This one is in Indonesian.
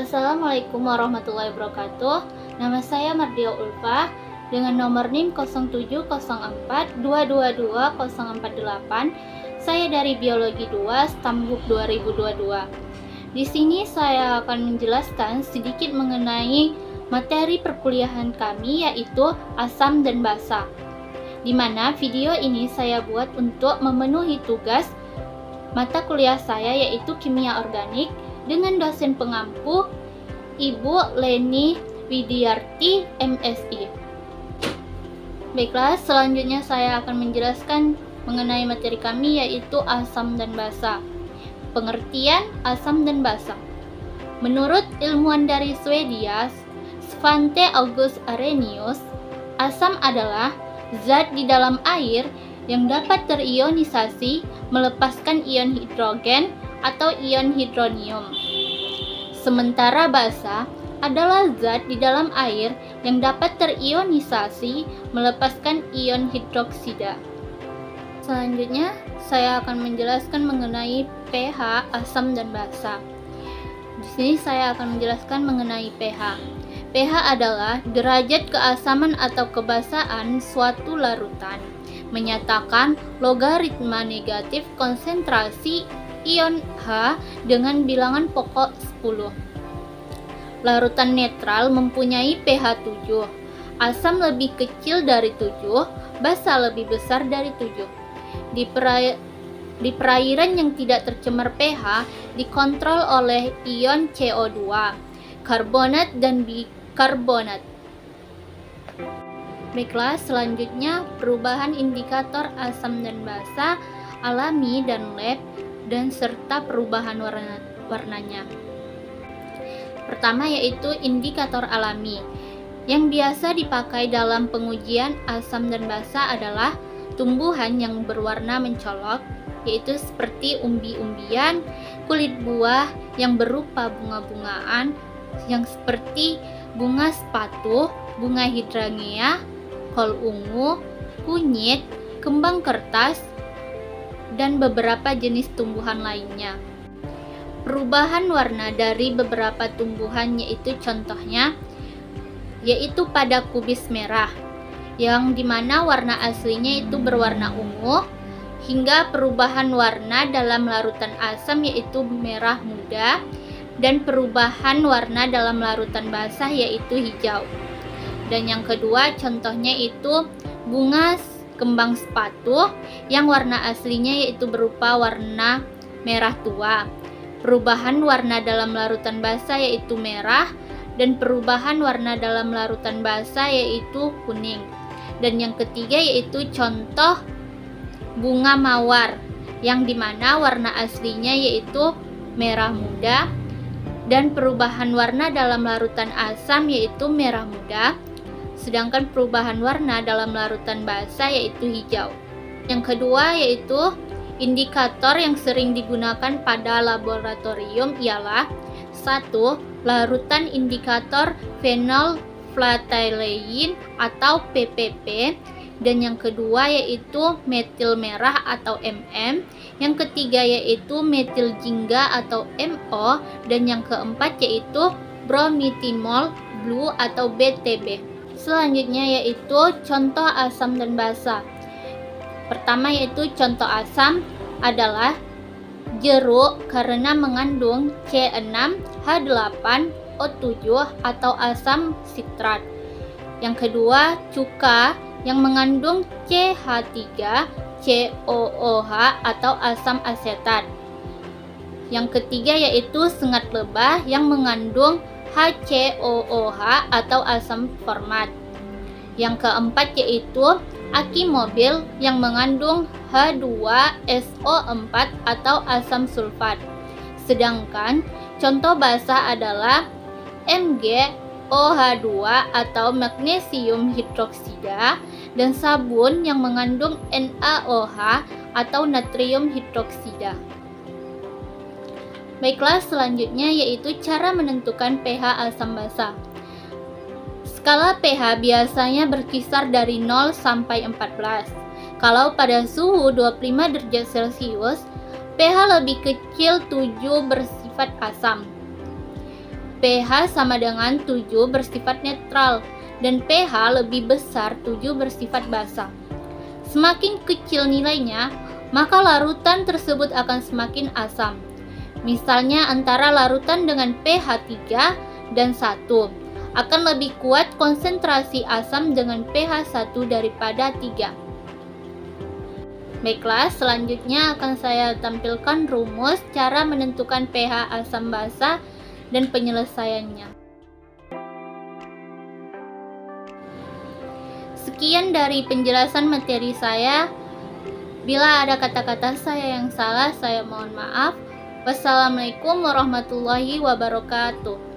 Assalamualaikum warahmatullahi wabarakatuh. Nama saya Mardia Ulfa dengan nomor NIM 07042222048. Saya dari Biologi 2 Stambuk 2022. Di sini saya akan menjelaskan sedikit mengenai materi perkuliahan kami, yaitu asam dan basa. Di mana video ini saya buat untuk memenuhi tugas mata kuliah saya, yaitu kimia organik, dengan dosen pengampu Ibu Leni Widiarti MSI. Baiklah, selanjutnya saya akan menjelaskan mengenai materi kami, yaitu asam dan basa. Pengertian asam dan basa. Menurut ilmuwan dari Swedia, Svante August Arrhenius, asam adalah zat di dalam air yang dapat terionisasi melepaskan ion hidrogen atau ion hidronium. Sementara basa adalah zat di dalam air yang dapat terionisasi melepaskan ion hidroksida. Selanjutnya, saya akan menjelaskan mengenai pH asam dan basa. Di sini saya akan menjelaskan mengenai pH. pH adalah derajat keasaman atau kebasaan suatu larutan, menyatakan logaritma negatif konsentrasi ion H dengan bilangan pokok 10. Larutan netral mempunyai pH 7. Asam lebih kecil dari 7, basa lebih besar dari 7. Di perairan yang tidak tercemar pH dikontrol oleh ion CO2, karbonat dan bikarbonat. Baiklah, selanjutnya perubahan indikator asam dan basa alami dan lab, dan serta perubahan warnanya. Pertama yaitu indikator alami. Yang biasa dipakai dalam pengujian asam dan basa adalah tumbuhan yang berwarna mencolok, yaitu seperti umbi-umbian, kulit buah yang berupa bunga-bungaan yang seperti bunga sepatu, bunga hidrangea, kol ungu, kunyit, kembang kertas, dan beberapa jenis tumbuhan lainnya. Perubahan warna dari beberapa tumbuhan yaitu pada kubis merah, yang dimana warna aslinya itu berwarna ungu, hingga perubahan warna dalam larutan asam yaitu merah muda, dan perubahan warna dalam larutan basah yaitu hijau. Dan yang kedua contohnya itu bunga kembang sepatu yang warna aslinya yaitu berupa warna merah tua. Perubahan warna dalam larutan basah yaitu merah, dan perubahan warna dalam larutan basah yaitu kuning. Dan yang ketiga yaitu contoh bunga mawar yang dimana warna aslinya yaitu merah muda, dan perubahan warna dalam larutan asam yaitu merah muda, sedangkan perubahan warna dalam larutan basa yaitu hijau. Yang kedua yaitu indikator yang sering digunakan pada laboratorium ialah 1. Larutan indikator phenolphthalein atau PPP, dan yang kedua yaitu metil merah atau MM, yang ketiga yaitu metil jingga atau MO, dan yang keempat yaitu bromitimol blue atau BTB. Selanjutnya yaitu contoh asam dan basa. Pertama yaitu contoh asam adalah jeruk karena mengandung C6H8O7 atau asam sitrat. Yang kedua cuka yang mengandung CH3COOH atau asam asetat. Yang ketiga yaitu sengat lebah yang mengandung HCOOH atau asam format. Yang keempat yaitu aki mobil yang mengandung H2SO4 atau asam sulfat. Sedangkan contoh basa adalah MgOH2 atau magnesium hidroksida, dan sabun yang mengandung NaOH atau natrium hidroksida. Baiklah, selanjutnya yaitu cara menentukan pH asam basa. Skala pH biasanya berkisar dari 0 sampai 14. Kalau pada suhu 25 derajat Celcius, pH lebih kecil 7 bersifat asam. pH sama dengan 7 bersifat netral dan pH lebih besar 7 bersifat basa. Semakin kecil nilainya, maka larutan tersebut akan semakin asam. Misalnya antara larutan dengan pH 3 dan 1 akan lebih kuat konsentrasi asam dengan pH 1 daripada 3. Baiklah, selanjutnya akan saya tampilkan rumus cara menentukan pH asam basa dan penyelesaiannya. Sekian dari penjelasan materi saya. Bila ada kata-kata saya yang salah, saya mohon maaf. Wassalamualaikum warahmatullahi wabarakatuh.